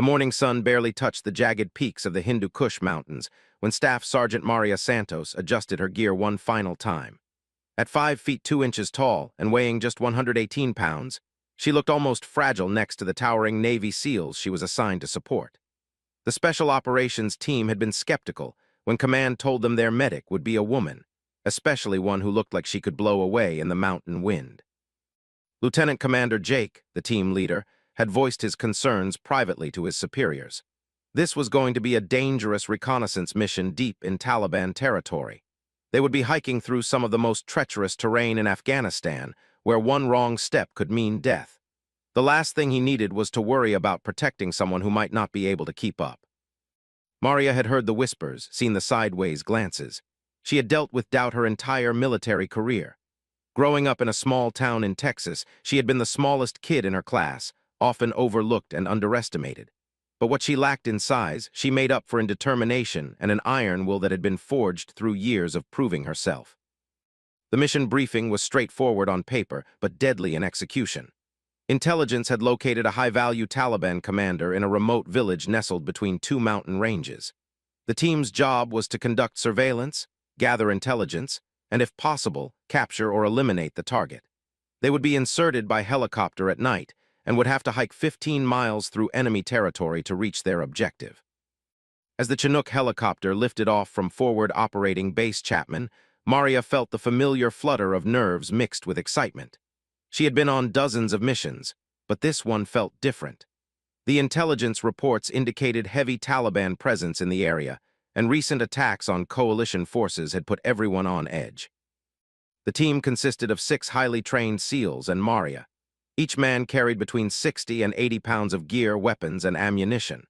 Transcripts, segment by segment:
The morning sun barely touched the jagged peaks of the Hindu Kush Mountains when Staff Sergeant Maria Santos adjusted her gear one final time. At 5 feet 2 inches tall and weighing just 118 pounds, she looked almost fragile next to the towering Navy SEALs she was assigned to support. The Special Operations team had been skeptical when command told them their medic would be a woman, especially one who looked like she could blow away in the mountain wind. Lieutenant Commander Jake, the team leader, had voiced his concerns privately to his superiors. This was going to be a dangerous reconnaissance mission deep in Taliban territory. They would be hiking through some of the most treacherous terrain in Afghanistan, where one wrong step could mean death. The last thing he needed was to worry about protecting someone who might not be able to keep up. Maria had heard the whispers, seen the sideways glances. She had dealt with doubt her entire military career. Growing up in a small town in Texas, she had been the smallest kid in her class, often overlooked and underestimated. But what she lacked in size, she made up for in determination and an iron will that had been forged through years of proving herself. The mission briefing was straightforward on paper, but deadly in execution. Intelligence had located a high-value Taliban commander in a remote village nestled between two mountain ranges. The team's job was to conduct surveillance, gather intelligence, and if possible, capture or eliminate the target. They would be inserted by helicopter at night, and would have to hike 15 miles through enemy territory to reach their objective. As the Chinook helicopter lifted off from forward operating base Chapman, Maria felt the familiar flutter of nerves mixed with excitement. She had been on dozens of missions, but this one felt different. The intelligence reports indicated heavy Taliban presence in the area, and recent attacks on coalition forces had put everyone on edge. The team consisted of 6 highly trained SEALs and Maria. Each man carried between 60 and 80 pounds of gear, weapons, and ammunition.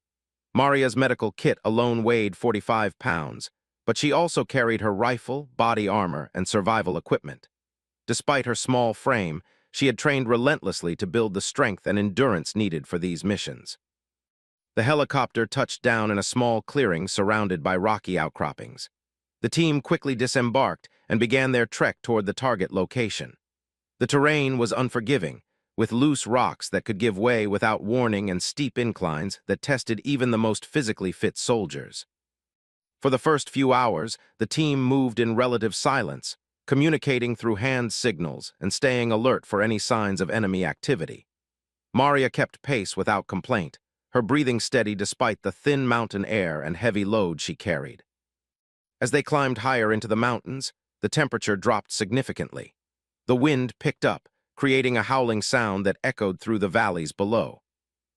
Maria's medical kit alone weighed 45 pounds, but she also carried her rifle, body armor, and survival equipment. Despite her small frame, she had trained relentlessly to build the strength and endurance needed for these missions. The helicopter touched down in a small clearing surrounded by rocky outcroppings. The team quickly disembarked and began their trek toward the target location. The terrain was unforgiving, with loose rocks that could give way without warning and steep inclines that tested even the most physically fit soldiers. For the first few hours, the team moved in relative silence, communicating through hand signals and staying alert for any signs of enemy activity. Maria kept pace without complaint, her breathing steady despite the thin mountain air and heavy load she carried. As they climbed higher into the mountains, the temperature dropped significantly. The wind picked up, creating a howling sound that echoed through the valleys below.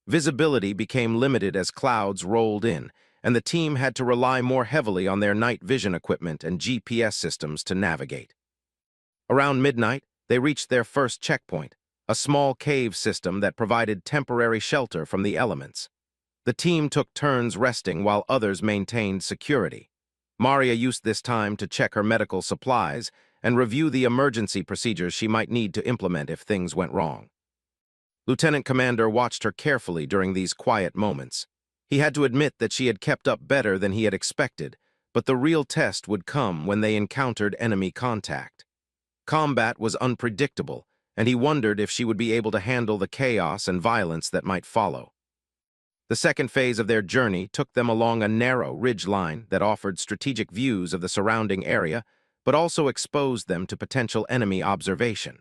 Visibility became limited as clouds rolled in, and the team had to rely more heavily on their night vision equipment and GPS systems to navigate. Around midnight, they reached their first checkpoint, a small cave system that provided temporary shelter from the elements. The team took turns resting while others maintained security. Maria used this time to check her medical supplies and review the emergency procedures she might need to implement if things went wrong. Lieutenant Commander watched her carefully during these quiet moments. He had to admit that she had kept up better than he had expected, but the real test would come when they encountered enemy contact. Combat was unpredictable, and he wondered if she would be able to handle the chaos and violence that might follow. The second phase of their journey took them along a narrow ridge line that offered strategic views of the surrounding area, but also exposed them to potential enemy observation.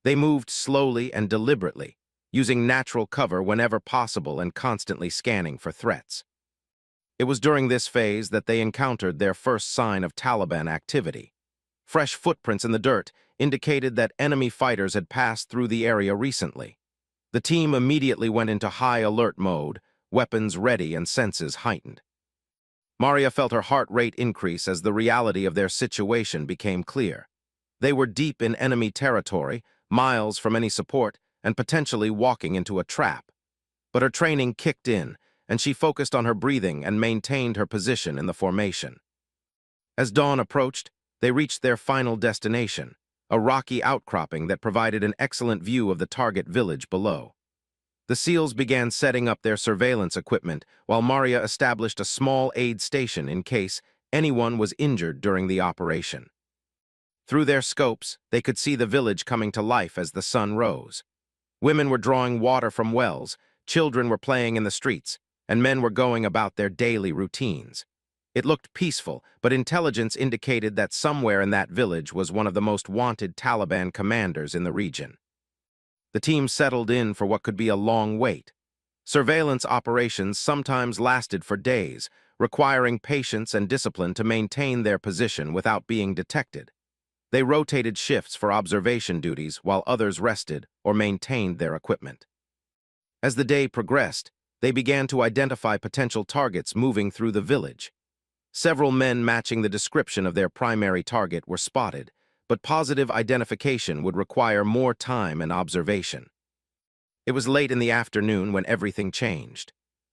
They moved slowly and deliberately, using natural cover whenever possible and constantly scanning for threats. It was during this phase that they encountered their first sign of Taliban activity. Fresh footprints in the dirt indicated that enemy fighters had passed through the area recently. The team immediately went into high alert mode, weapons ready and senses heightened. Maria felt her heart rate increase as the reality of their situation became clear. They were deep in enemy territory, miles from any support, and potentially walking into a trap. But her training kicked in, and she focused on her breathing and maintained her position in the formation. As dawn approached, they reached their final destination, a rocky outcropping that provided an excellent view of the target village below. The SEALs began setting up their surveillance equipment while Maria established a small aid station in case anyone was injured during the operation. Through their scopes, they could see the village coming to life as the sun rose. Women were drawing water from wells, children were playing in the streets, and men were going about their daily routines. It looked peaceful, but intelligence indicated that somewhere in that village was one of the most wanted Taliban commanders in the region. The team settled in for what could be a long wait. Surveillance operations sometimes lasted for days, requiring patience and discipline to maintain their position without being detected. They rotated shifts for observation duties while others rested or maintained their equipment. As the day progressed, they began to identify potential targets moving through the village. Several men matching the description of their primary target were spotted, but positive identification would require more time and observation. It was late in the afternoon when everything changed.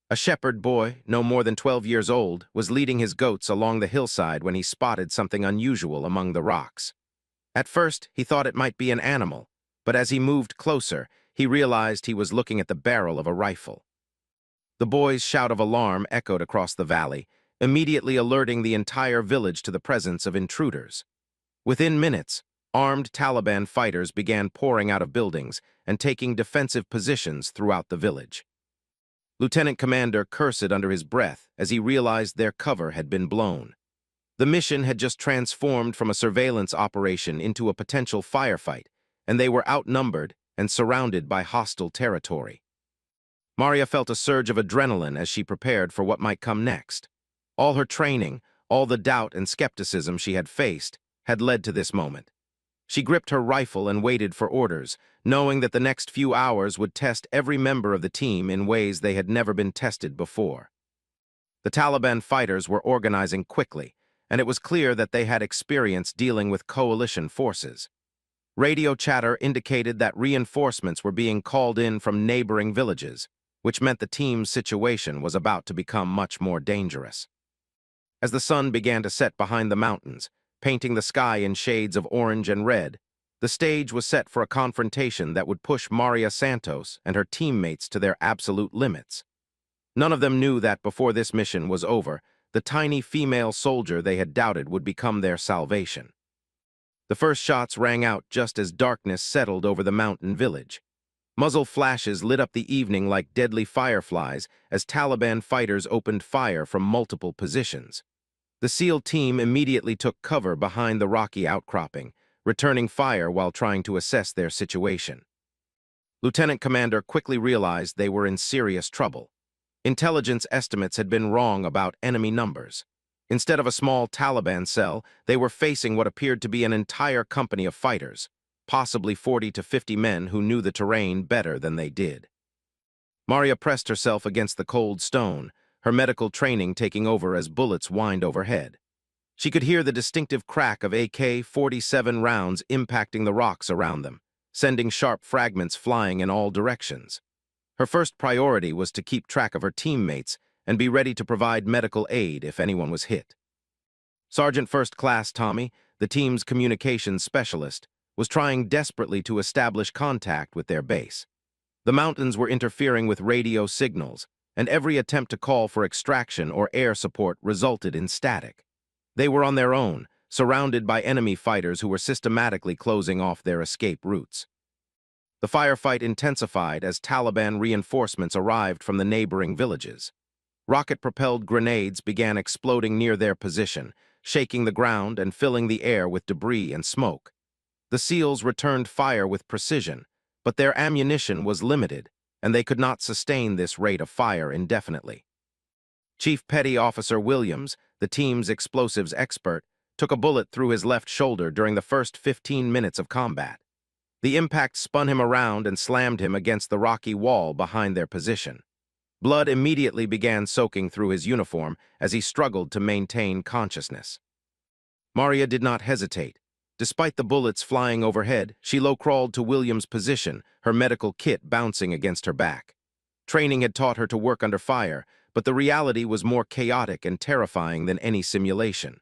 A shepherd boy, no more than 12 years old, was leading his goats along the hillside when he spotted something unusual among the rocks. At first, he thought it might be an animal, but as he moved closer, he realized he was looking at the barrel of a rifle. The boy's shout of alarm echoed across the valley, immediately alerting the entire village to the presence of intruders. Within minutes, armed Taliban fighters began pouring out of buildings and taking defensive positions throughout the village. Lieutenant Commander cursed under his breath as he realized their cover had been blown. The mission had just transformed from a surveillance operation into a potential firefight, and they were outnumbered and surrounded by hostile territory. Maria felt a surge of adrenaline as she prepared for what might come next. All her training, all the doubt and skepticism she had faced, had led to this moment. She gripped her rifle and waited for orders, knowing that the next few hours would test every member of the team in ways they had never been tested before. The Taliban fighters were organizing quickly, and it was clear that they had experience dealing with coalition forces. Radio chatter indicated that reinforcements were being called in from neighboring villages, which meant the team's situation was about to become much more dangerous. As the sun began to set behind the mountains, painting the sky in shades of orange and red, the stage was set for a confrontation that would push Maria Santos and her teammates to their absolute limits. None of them knew that before this mission was over, the tiny female soldier they had doubted would become their salvation. The first shots rang out just as darkness settled over the mountain village. Muzzle flashes lit up the evening like deadly fireflies as Taliban fighters opened fire from multiple positions. The SEAL team immediately took cover behind the rocky outcropping, returning fire while trying to assess their situation. Lieutenant Commander quickly realized they were in serious trouble. Intelligence estimates had been wrong about enemy numbers. Instead of a small Taliban cell, they were facing what appeared to be an entire company of fighters, possibly 40 to 50 men who knew the terrain better than they did. Maria pressed herself against the cold stone, her medical training taking over as bullets whined overhead. She could hear the distinctive crack of AK-47 rounds impacting the rocks around them, sending sharp fragments flying in all directions. Her first priority was to keep track of her teammates and be ready to provide medical aid if anyone was hit. Sergeant First Class Tommy, the team's communications specialist, was trying desperately to establish contact with their base. The mountains were interfering with radio signals, and every attempt to call for extraction or air support resulted in static. They were on their own, surrounded by enemy fighters who were systematically closing off their escape routes. The firefight intensified as Taliban reinforcements arrived from the neighboring villages. Rocket-propelled grenades began exploding near their position, shaking the ground and filling the air with debris and smoke. The SEALs returned fire with precision, but their ammunition was limited, and they could not sustain this rate of fire indefinitely. Chief Petty Officer Williams, the team's explosives expert, took a bullet through his left shoulder during the first 15 minutes of combat. The impact spun him around and slammed him against the rocky wall behind their position. Blood immediately began soaking through his uniform as he struggled to maintain consciousness. Maria did not hesitate. Despite the bullets flying overhead, she low-crawled to Williams' position, her medical kit bouncing against her back. Training had taught her to work under fire, but the reality was more chaotic and terrifying than any simulation.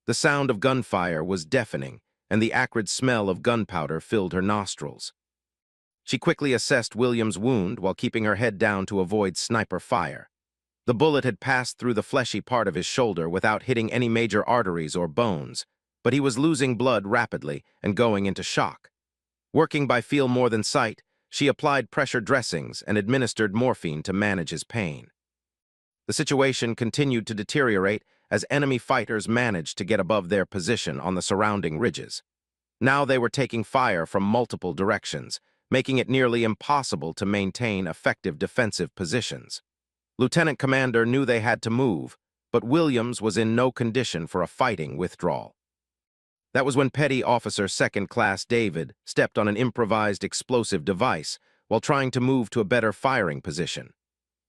The sound of gunfire was deafening, and the acrid smell of gunpowder filled her nostrils. She quickly assessed Williams' wound while keeping her head down to avoid sniper fire. The bullet had passed through the fleshy part of his shoulder without hitting any major arteries or bones, but he was losing blood rapidly and going into shock. Working by feel more than sight, she applied pressure dressings and administered morphine to manage his pain. The situation continued to deteriorate as enemy fighters managed to get above their position on the surrounding ridges. Now they were taking fire from multiple directions, making it nearly impossible to maintain effective defensive positions. Lieutenant Commander knew they had to move, but Williams was in no condition for a fighting withdrawal. That was when Petty Officer Second Class David stepped on an improvised explosive device while trying to move to a better firing position.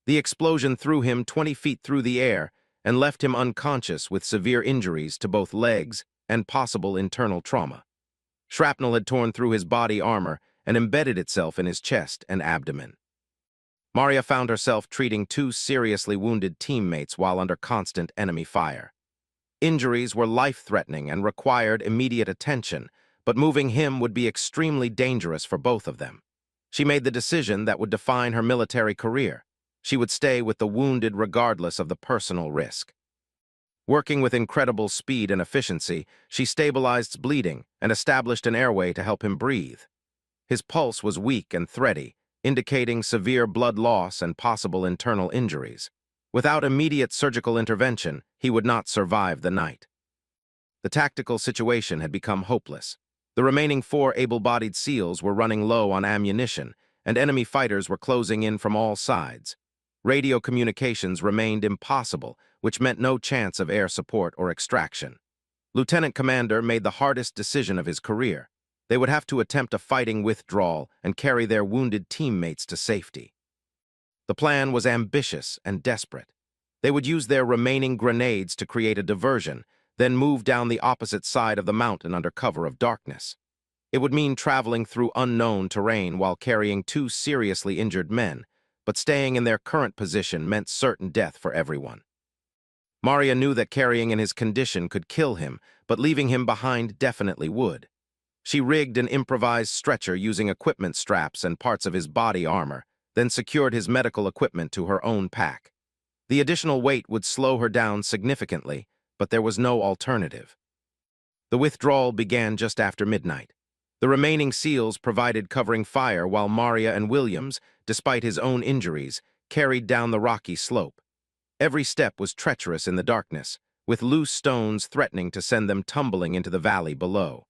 The explosion threw him 20 feet through the air and left him unconscious with severe injuries to both legs and possible internal trauma. Shrapnel had torn through his body armor and embedded itself in his chest and abdomen. Maria found herself treating two seriously wounded teammates while under constant enemy fire. Injuries were life-threatening and required immediate attention, but moving him would be extremely dangerous for both of them. She made the decision that would define her military career. She would stay with the wounded regardless of the personal risk. Working with incredible speed and efficiency, she stabilized bleeding and established an airway to help him breathe. His pulse was weak and thready, indicating severe blood loss and possible internal injuries. Without immediate surgical intervention, he would not survive the night. The tactical situation had become hopeless. The remaining 4 able-bodied SEALs were running low on ammunition, and enemy fighters were closing in from all sides. Radio communications remained impossible, which meant no chance of air support or extraction. Lieutenant Commander made the hardest decision of his career. They would have to attempt a fighting withdrawal and carry their wounded teammates to safety. The plan was ambitious and desperate. They would use their remaining grenades to create a diversion, then move down the opposite side of the mountain under cover of darkness. It would mean traveling through unknown terrain while carrying 2 seriously injured men, but staying in their current position meant certain death for everyone. Maria knew that carrying in his condition could kill him, but leaving him behind definitely would. She rigged an improvised stretcher using equipment straps and parts of his body armor, then secured his medical equipment to her own pack. The additional weight would slow her down significantly, but there was no alternative. The withdrawal began just after midnight. The remaining SEALs provided covering fire while Maria and Williams, despite his own injuries, carried down the rocky slope. Every step was treacherous in the darkness, with loose stones threatening to send them tumbling into the valley below.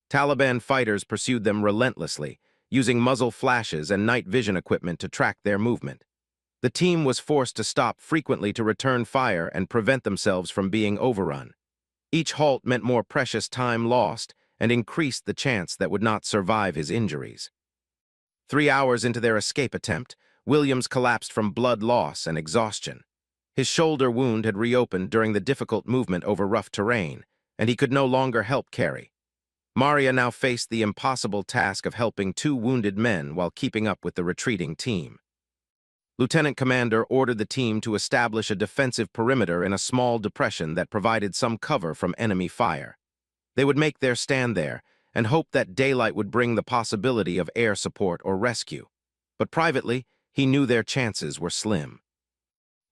Taliban fighters pursued them relentlessly, using muzzle flashes and night vision equipment to track their movement. The team was forced to stop frequently to return fire and prevent themselves from being overrun. Each halt meant more precious time lost and increased the chance that would not survive his injuries. 3 hours into their escape attempt, Williams collapsed from blood loss and exhaustion. His shoulder wound had reopened during the difficult movement over rough terrain, and he could no longer help carry. Maria now faced the impossible task of helping 2 wounded men while keeping up with the retreating team. Lieutenant Commander ordered the team to establish a defensive perimeter in a small depression that provided some cover from enemy fire. They would make their stand there and hope that daylight would bring the possibility of air support or rescue. But privately, he knew their chances were slim.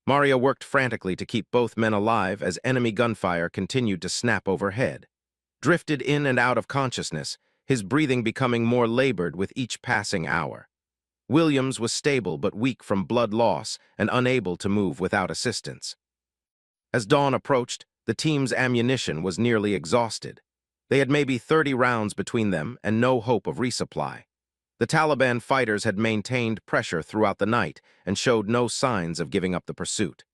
Maria worked frantically to keep both men alive as enemy gunfire continued to snap overhead. Drifted in and out of consciousness, his breathing becoming more labored with each passing hour. Williams was stable but weak from blood loss and unable to move without assistance. As dawn approached, the team's ammunition was nearly exhausted. They had maybe 30 rounds between them and no hope of resupply. The Taliban fighters had maintained pressure throughout the night and showed no signs of giving up the pursuit.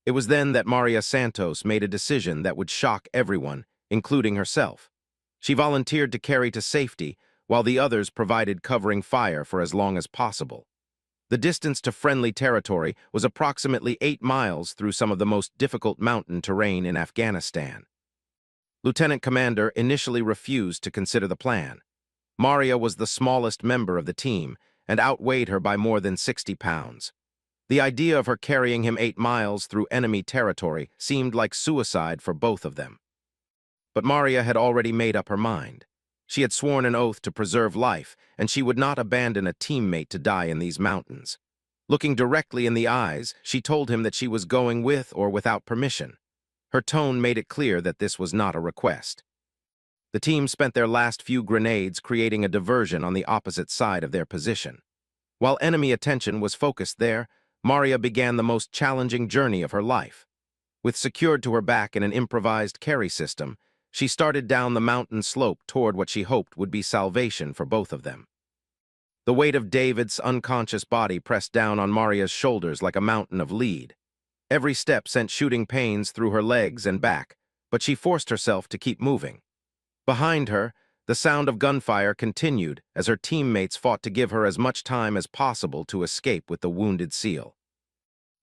It was then that Maria Santos made a decision that would shock everyone, including herself. She volunteered to carry to safety, while the others provided covering fire for as long as possible. The distance to friendly territory was approximately 8 miles through some of the most difficult mountain terrain in Afghanistan. Lieutenant Commander initially refused to consider the plan. Maria was the smallest member of the team and outweighed her by more than 60 pounds. The idea of her carrying him 8 miles through enemy territory seemed like suicide for both of them. But Maria had already made up her mind. She had sworn an oath to preserve life, and she would not abandon a teammate to die in these mountains. Looking directly in the eyes, she told him that she was going with or without permission. Her tone made it clear that this was not a request. The team spent their last few grenades creating a diversion on the opposite side of their position. While enemy attention was focused there, Maria began the most challenging journey of her life. With secured to her back in an improvised carry system, she started down the mountain slope toward what she hoped would be salvation for both of them. The weight of David's unconscious body pressed down on Maria's shoulders like a mountain of lead. Every step sent shooting pains through her legs and back, but she forced herself to keep moving. Behind her, the sound of gunfire continued as her teammates fought to give her as much time as possible to escape with the wounded SEAL.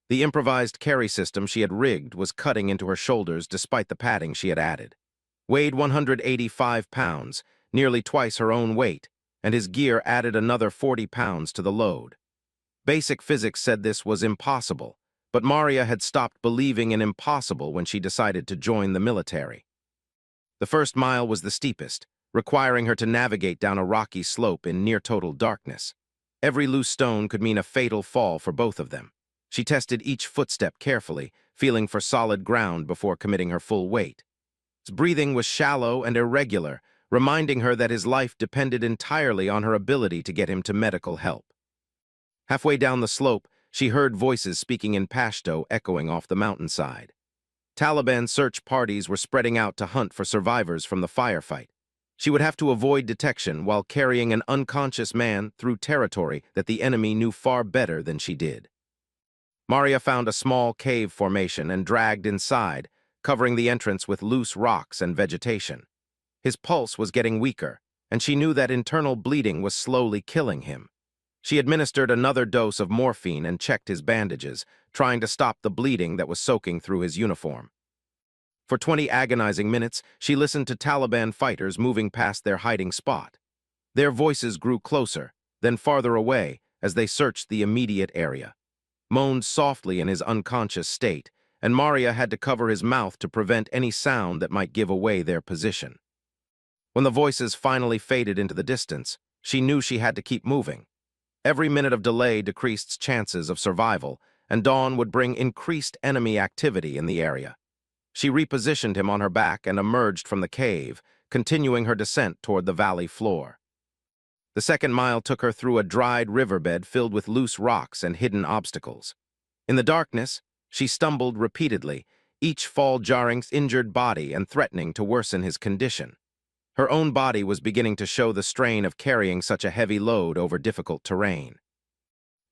The improvised carry system she had rigged was cutting into her shoulders despite the padding she had added. Weighed 185 pounds, nearly twice her own weight, and his gear added another 40 pounds to the load. Basic physics said this was impossible, but Maria had stopped believing in impossible when she decided to join the military. The first mile was the steepest, requiring her to navigate down a rocky slope in near-total darkness. Every loose stone could mean a fatal fall for both of them. She tested each footstep carefully, feeling for solid ground before committing her full weight. His breathing was shallow and irregular, reminding her that his life depended entirely on her ability to get him to medical help. Halfway down the slope, she heard voices speaking in Pashto echoing off the mountainside. Taliban search parties were spreading out to hunt for survivors from the firefight. She would have to avoid detection while carrying an unconscious man through territory that the enemy knew far better than she did. Maria found a small cave formation and dragged inside, covering the entrance with loose rocks and vegetation. His pulse was getting weaker, and she knew that internal bleeding was slowly killing him. She administered another dose of morphine and checked his bandages, trying to stop the bleeding that was soaking through his uniform. For 20 agonizing minutes, she listened to Taliban fighters moving past their hiding spot. Their voices grew closer, then farther away as they searched the immediate area. Moaned softly in his unconscious state, and Maria had to cover his mouth to prevent any sound that might give away their position. When the voices finally faded into the distance, she knew she had to keep moving. Every minute of delay decreased chances of survival, and dawn would bring increased enemy activity in the area. She repositioned him on her back and emerged from the cave, continuing her descent toward the valley floor. The second mile took her through a dried riverbed filled with loose rocks and hidden obstacles. In the darkness, she stumbled repeatedly, each fall jarring his injured body and threatening to worsen his condition. Her own body was beginning to show the strain of carrying such a heavy load over difficult terrain.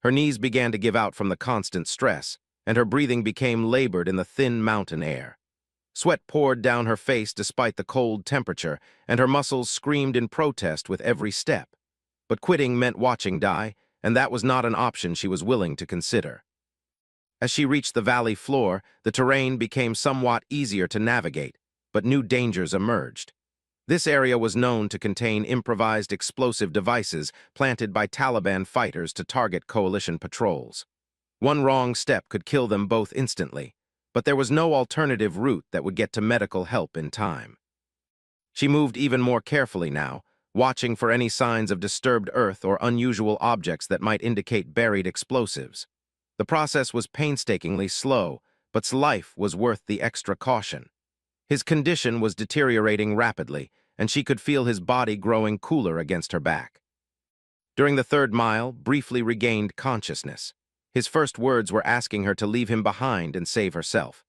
Her knees began to give out from the constant stress, and her breathing became labored in the thin mountain air. Sweat poured down her face despite the cold temperature, and her muscles screamed in protest with every step. But quitting meant watching die, and that was not an option she was willing to consider. As she reached the valley floor, the terrain became somewhat easier to navigate, but new dangers emerged. This area was known to contain improvised explosive devices planted by Taliban fighters to target coalition patrols. One wrong step could kill them both instantly, but there was no alternative route that would get to medical help in time. She moved even more carefully now, watching for any signs of disturbed earth or unusual objects that might indicate buried explosives. The process was painstakingly slow, but his life was worth the extra caution. His condition was deteriorating rapidly, and she could feel his body growing cooler against her back. During the third mile, briefly regained consciousness. His first words were asking her to leave him behind and save herself.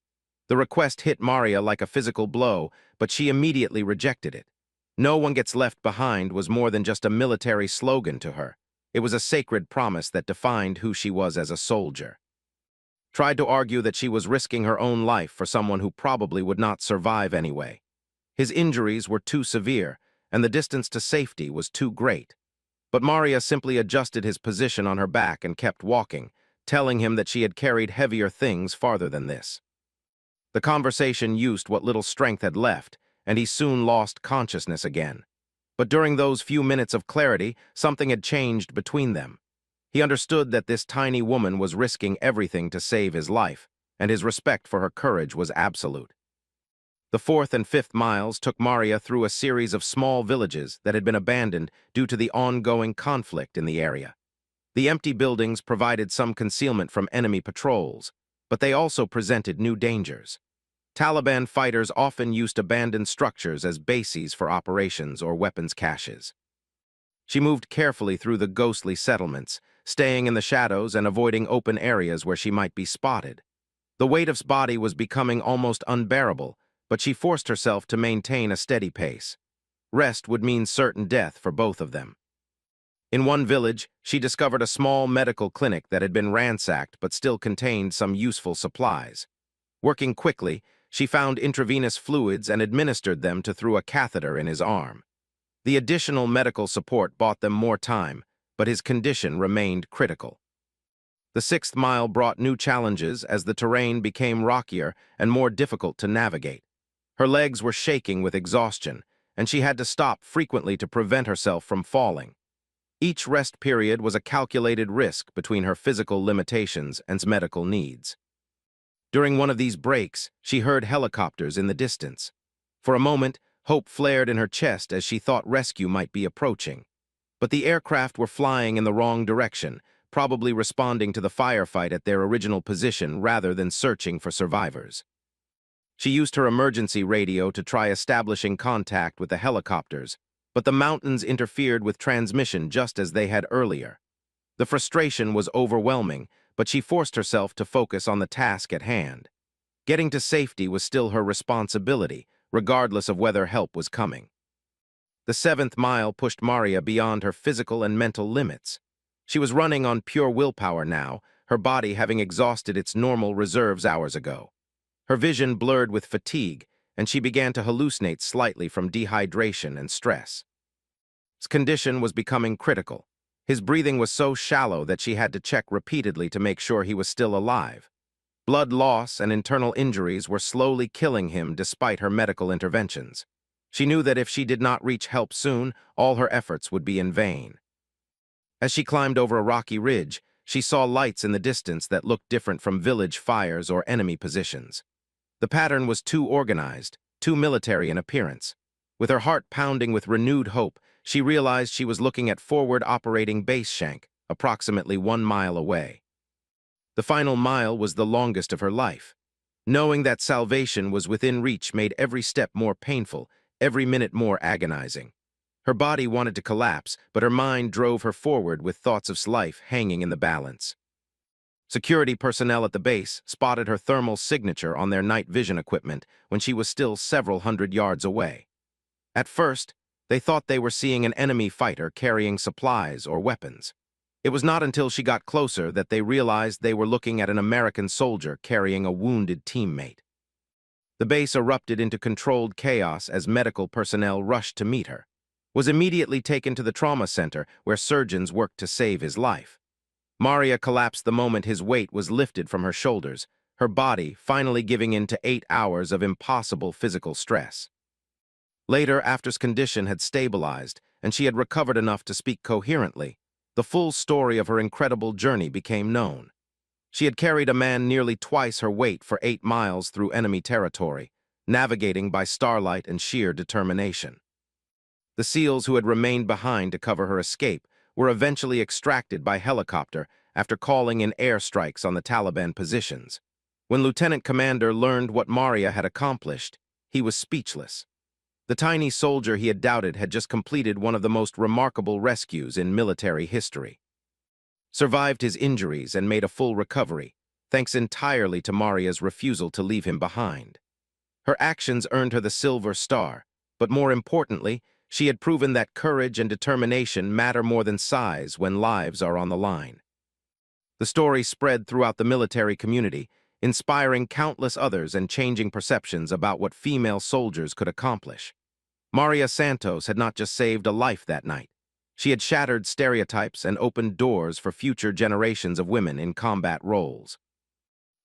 The request hit Maria like a physical blow, but she immediately rejected it. "No one gets left behind" was more than just a military slogan to her. It was a sacred promise that defined who she was as a soldier. Tried to argue that she was risking her own life for someone who probably would not survive anyway. His injuries were too severe, and the distance to safety was too great. But Maria simply adjusted his position on her back and kept walking, telling him that she had carried heavier things farther than this. The conversation used what little strength had left, and he soon lost consciousness again. But during those few minutes of clarity, something had changed between them. He understood that this tiny woman was risking everything to save his life, and his respect for her courage was absolute. The fourth and fifth miles took Maria through a series of small villages that had been abandoned due to the ongoing conflict in the area. The empty buildings provided some concealment from enemy patrols, but they also presented new dangers. Taliban fighters often used abandoned structures as bases for operations or weapons caches. She moved carefully through the ghostly settlements, staying in the shadows and avoiding open areas where she might be spotted. The weight of Maria's body was becoming almost unbearable, but she forced herself to maintain a steady pace. Rest would mean certain death for both of them. In one village, she discovered a small medical clinic that had been ransacked but still contained some useful supplies. Working quickly, she found intravenous fluids and administered them through a catheter in his arm. The additional medical support bought them more time, but his condition remained critical. The 6th mile brought new challenges as the terrain became rockier and more difficult to navigate. Her legs were shaking with exhaustion, and she had to stop frequently to prevent herself from falling. Each rest period was a calculated risk between her physical limitations and medical needs. During one of these breaks, she heard helicopters in the distance. For a moment, hope flared in her chest as she thought rescue might be approaching. But the aircraft were flying in the wrong direction, probably responding to the firefight at their original position rather than searching for survivors. She used her emergency radio to try establishing contact with the helicopters, but the mountains interfered with transmission just as they had earlier. The frustration was overwhelming, but she forced herself to focus on the task at hand. Getting to safety was still her responsibility, regardless of whether help was coming. The 7th mile pushed Maria beyond her physical and mental limits. She was running on pure willpower now, her body having exhausted its normal reserves hours ago. Her vision blurred with fatigue, and she began to hallucinate slightly from dehydration and stress. His condition was becoming critical. His breathing was so shallow that she had to check repeatedly to make sure he was still alive. Blood loss and internal injuries were slowly killing him despite her medical interventions. She knew that if she did not reach help soon, all her efforts would be in vain. As she climbed over a rocky ridge, she saw lights in the distance that looked different from village fires or enemy positions. The pattern was too organized, too military in appearance. With her heart pounding with renewed hope, she realized she was looking at forward operating base shank, approximately 1 mile away. The final mile was the longest of her life. Knowing that salvation was within reach made every step more painful, every minute more agonizing. Her body wanted to collapse, but her mind drove her forward with thoughts of life hanging in the balance. Security personnel at the base spotted her thermal signature on their night vision equipment when she was still several hundred yards away. At first, they thought they were seeing an enemy fighter carrying supplies or weapons. It was not until she got closer that they realized they were looking at an American soldier carrying a wounded teammate. The base erupted into controlled chaos as medical personnel rushed to meet her. Was immediately taken to the trauma center where surgeons worked to save his life. Maria collapsed the moment his weight was lifted from her shoulders, her body finally giving in to 8 hours of impossible physical stress. Later, after his condition had stabilized and she had recovered enough to speak coherently, the full story of her incredible journey became known. She had carried a man nearly twice her weight for 8 miles through enemy territory, navigating by starlight and sheer determination. The SEALs who had remained behind to cover her escape were eventually extracted by helicopter after calling in airstrikes on the Taliban positions. When Lieutenant Commander learned what Maria had accomplished, he was speechless. The tiny soldier he had doubted had just completed one of the most remarkable rescues in military history. Survived his injuries and made a full recovery, thanks entirely to Maria's refusal to leave him behind. Her actions earned her the Silver Star, but more importantly, she had proven that courage and determination matter more than size when lives are on the line. The story spread throughout the military community, inspiring countless others and changing perceptions about what female soldiers could accomplish. Maria Santos had not just saved a life that night. She had shattered stereotypes and opened doors for future generations of women in combat roles.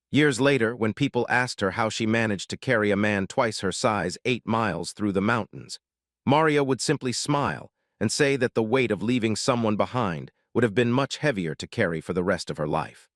Years later, when people asked her how she managed to carry a man twice her size 8 miles through the mountains, Maria would simply smile and say that the weight of leaving someone behind would have been much heavier to carry for the rest of her life.